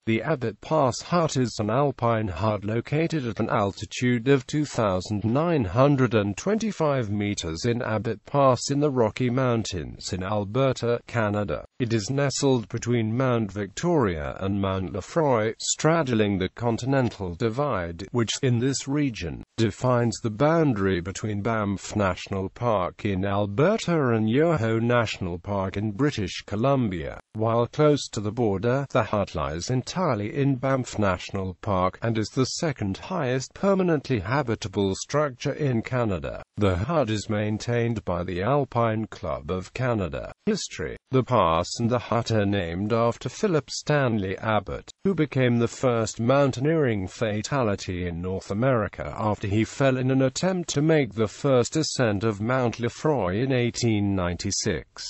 The Abbot Pass hut is an alpine hut located at an altitude of 2,925 meters in Abbot Pass in the Rocky Mountains in Alberta, Canada. It is nestled between Mount Victoria and Mount Lefroy, straddling the Continental Divide, which, in this region, defines the boundary between Banff National Park in Alberta and Yoho National Park in British Columbia. While close to the border, the hut lies entirely in Banff National Park, and is the second highest permanently habitable structure in Canada. The hut is maintained by the Alpine Club of Canada. History: the pass and the hut are named after Philip Stanley Abbot, who became the first mountaineering fatality in North America after he fell in an attempt to make the first ascent of Mount Lefroy in 1896.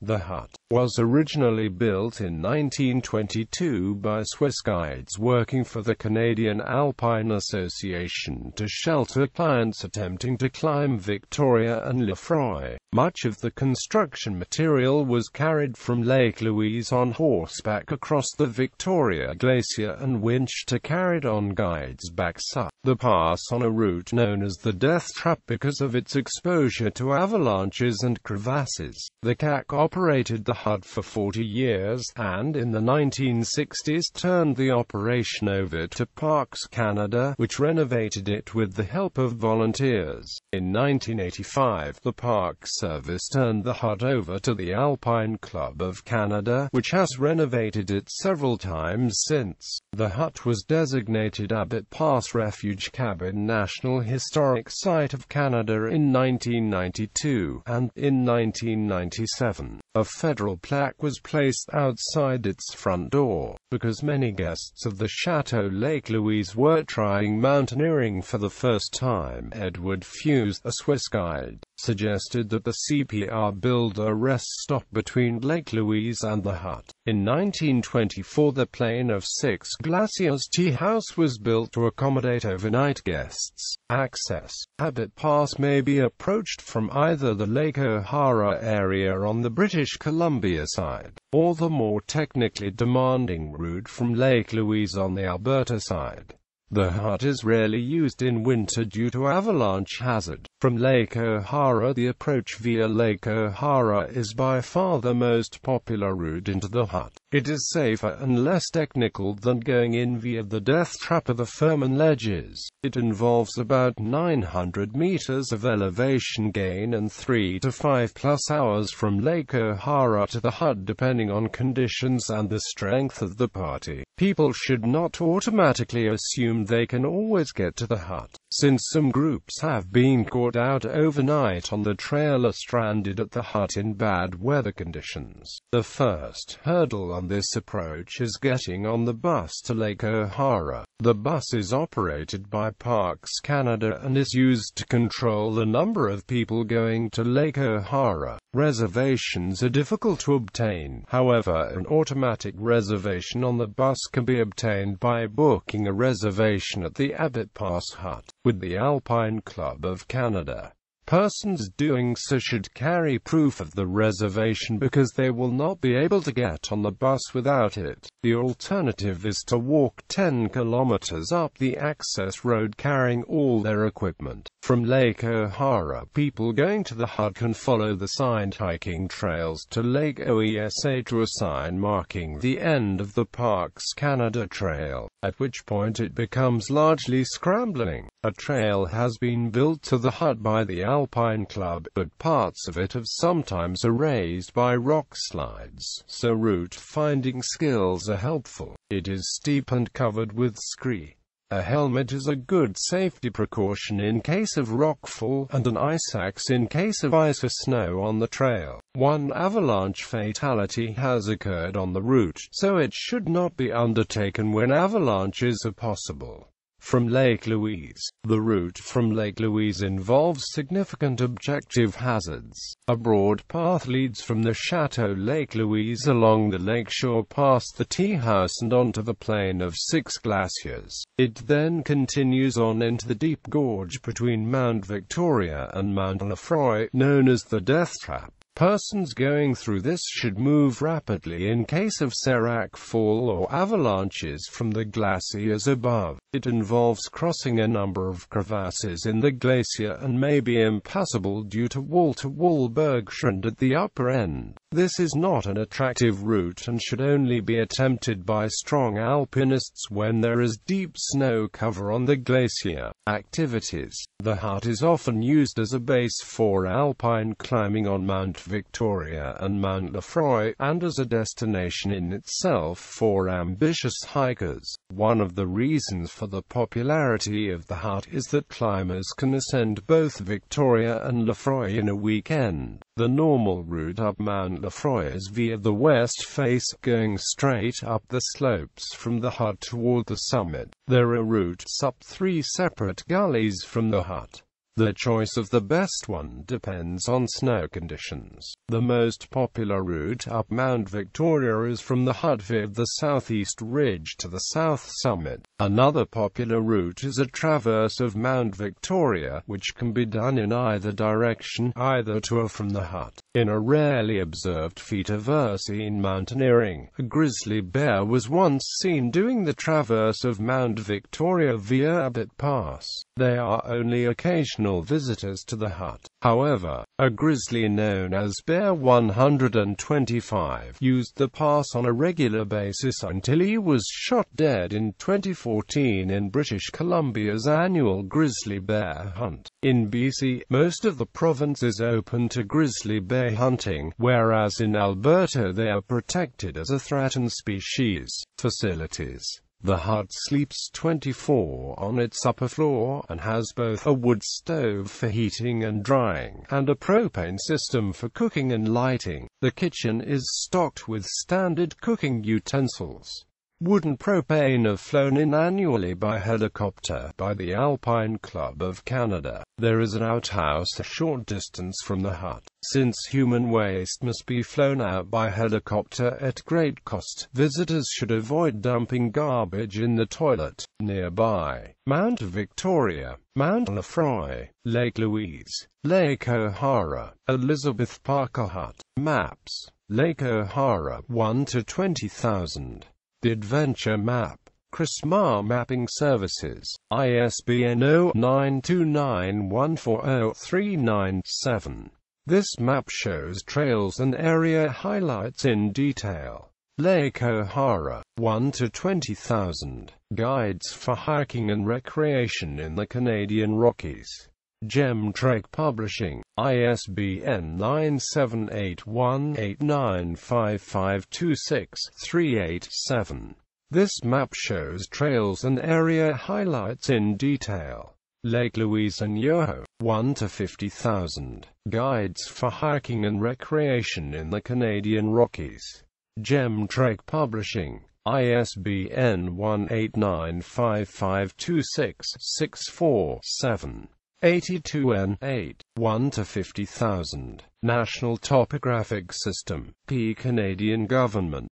The hut was originally built in 1922 by Swiss guides working for the Canadian Alpine Association to shelter clients attempting to climb Victoria and Lefroy. Much of the construction material was carried from Lake Louise on horseback across the Victoria Glacier and winched carried on guides back south. The pass on a route known as the Death Trap because of its exposure to avalanches and crevasses. The CAC operated the hut for 40 years, and in the 1960s turned the operation over to Parks Canada, which renovated it with the help of volunteers. In 1985, the Park Service turned the hut over to the Alpine Club of Canada, which has renovated it several times since. The hut was designated Abbot Pass Refuge Cabin National Historic Site of Canada in 1992, and, in 1997, a federal plaque was placed outside its front door, because many guests of the Chateau Lake Louise were trying mountaineering for the first time. Edward Fuse, a Swiss guide, suggested that the CPR build a rest stop between Lake Louise and the hut. In 1924, the Plain of Six Glaciers tea house was built to accommodate overnight guests. Access: Abbot Pass may be approached from either the Lake O'Hara area on the British Columbia side, or the more technically demanding route from Lake Louise on the Alberta side. The hut is rarely used in winter due to avalanche hazard. From Lake O'Hara, the approach via Lake O'Hara is by far the most popular route into the hut. It is safer and less technical than going in via the Death Trap of the Furman Ledges. It involves about 900 meters of elevation gain and 3 to 5+ hours from Lake O'Hara to the hut depending on conditions and the strength of the party. People should not automatically assume they can always get to the hut, since some groups have been caught out overnight on the trail or stranded at the hut in bad weather conditions. The first hurdle on this approach is getting on the bus to Lake O'Hara. The bus is operated by Parks Canada and is used to control the number of people going to Lake O'Hara. Reservations are difficult to obtain. However, an automatic reservation on the bus can be obtained by booking a reservation at the Abbot Pass hut with the Alpine Club of Canada. Persons doing so should carry proof of the reservation because they will not be able to get on the bus without it. The alternative is to walk 10 kilometers up the access road carrying all their equipment. From Lake O'Hara, people going to the hut can follow the signed hiking trails to Lake Oesa to a sign marking the end of the Parks Canada Trail, at which point it becomes largely scrambling. A trail has been built to the hut by the Alpine Club, but parts of it have sometimes are raised by rock slides, so route finding skills are helpful. It is steep and covered with scree. A helmet is a good safety precaution in case of rockfall, and an ice axe in case of ice or snow on the trail. One avalanche fatality has occurred on the route, so it should not be undertaken when avalanches are possible. From Lake Louise. The route from Lake Louise involves significant objective hazards. A broad path leads from the Chateau Lake Louise along the lakeshore past the tea house and onto the Plain of Six Glaciers. It then continues on into the deep gorge between Mount Victoria and Mount Lefroy, known as the Death Trap. Persons going through this should move rapidly in case of serac fall or avalanches from the glaciers above. It involves crossing a number of crevasses in the glacier and may be impassable due to wall-to-wall bergschrund at the upper end. This is not an attractive route and should only be attempted by strong alpinists when there is deep snow cover on the glacier. Activities. The hut is often used as a base for alpine climbing on Mount Victoria and Mount Lefroy, and as a destination in itself for ambitious hikers. One of the reasons for the popularity of the hut is that climbers can ascend both Victoria and Lefroy in a weekend. The normal route up Mount Lefroy is via the west face, going straight up the slopes from the hut toward the summit. There are routes up 3 separate gullies from the hut. The choice of the best one depends on snow conditions. The most popular route up Mount Victoria is from the hut via the southeast ridge to the south summit. Another popular route is a traverse of Mount Victoria, which can be done in either direction, either to or from the hut. In a rarely observed feat of ursine mountaineering, a grizzly bear was once seen doing the traverse of Mount Victoria via Abbot Pass. They are only occasional visitors to the hut. However, a grizzly known as Bear 125 used the pass on a regular basis until he was shot dead in 2014 in British Columbia's annual grizzly bear hunt. In BC, most of the province is open to grizzly bear hunting, whereas in Alberta they are protected as a threatened species. Facilities. The hut sleeps 24 on its upper floor, and has both a wood stove for heating and drying, and a propane system for cooking and lighting. The kitchen is stocked with standard cooking utensils. Wood and propane are flown in annually by helicopter by the Alpine Club of Canada. There is an outhouse a short distance from the hut. Since human waste must be flown out by helicopter at great cost, visitors should avoid dumping garbage in the toilet. Nearby: Mount Victoria, Mount Lefroy, Lake Louise, Lake O'Hara, Elizabeth Parker Hut. Maps: Lake O'Hara, 1 to 20,000. The Adventure Map. Chrismar Mapping Services. ISBN 0929140397. This map shows trails and area highlights in detail. Lake O'Hara, 1 to 20,000. Guides for hiking and recreation in the Canadian Rockies. Gemtrek Publishing. ISBN 9781895526387. This map shows trails and area highlights in detail. Lake Louise and Yoho, 1 to 50,000. Guides for hiking and recreation in the Canadian Rockies. Gemtrek Publishing. ISBN 1895526647. 82N8, 1 to 50,000. National Topographic System. P. Canadian Government.